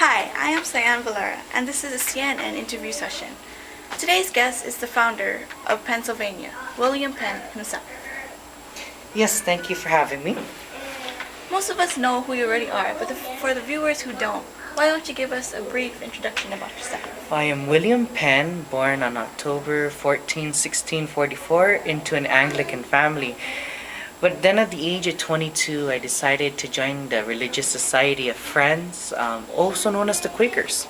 Hi, I am Cyan Valera, and this is a CNN interview session. Today's guest is the founder of Pennsylvania, William Penn himself. Yes, thank you for having me. Most of us know who you already are, but for the viewers who don't, why don't you give us a brief introduction about yourself? I am William Penn, born on October 14, 1644, into an Anglican family. But then at the age of 22, I decided to join the Religious Society of Friends, also known as the Quakers.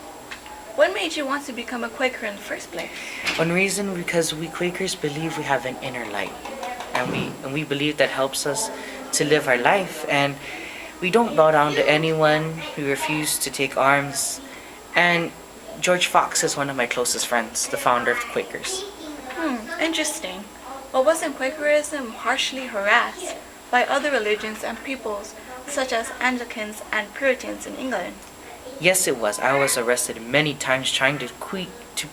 What made you want to become a Quaker in the first place? One reason, because we Quakers believe we have an inner light, and we believe that helps us to live our life, and we don't bow down to anyone. We refuse to take arms, and George Fox is one of my closest friends, the founder of the Quakers. Interesting. But wasn't Quakerism harshly harassed by other religions and peoples, such as Anglicans and Puritans in England? Yes, it was. I was arrested many times trying to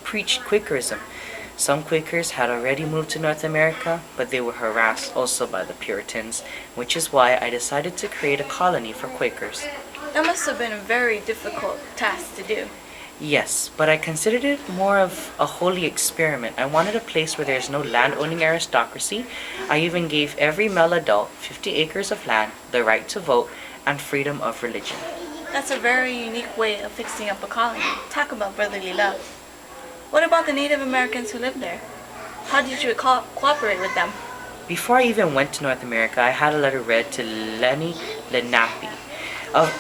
preach Quakerism. Some Quakers had already moved to North America, but they were harassed also by the Puritans, which is why I decided to create a colony for Quakers. That must have been a very difficult task to do. Yes, but I considered it more of a holy experiment. I wanted a place where there's no land-owning aristocracy. I even gave every male adult 50 acres of land, the right to vote, and freedom of religion. That's a very unique way of fixing up a colony. Talk about brotherly love. What about the Native Americans who lived there? How did you cooperate with them? Before I even went to North America, I had a letter read to Lenni Lenape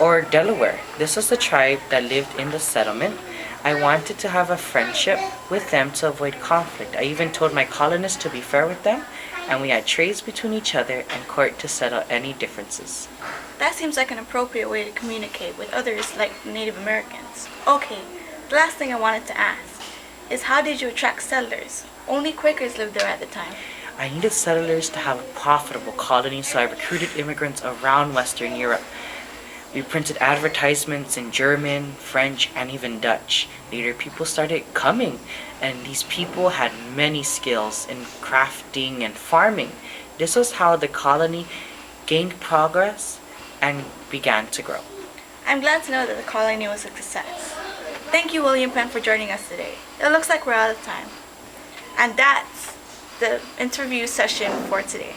or Delaware. This was the tribe that lived in the settlement. I wanted to have a friendship with them to avoid conflict. I even told my colonists to be fair with them, and we had trades between each other and court to settle any differences. That seems like an appropriate way to communicate with others like Native Americans. Okay, the last thing I wanted to ask is, how did you attract settlers? Only Quakers lived there at the time. I needed settlers to have a profitable colony, so I recruited immigrants around Western Europe. We printed advertisements in German, French, and even Dutch. Later, people started coming, and these people had many skills in crafting and farming. This was how the colony gained progress and began to grow. I'm glad to know that the colony was a success. Thank you, William Penn, for joining us today. It looks like we're out of time. And that's the interview session for today.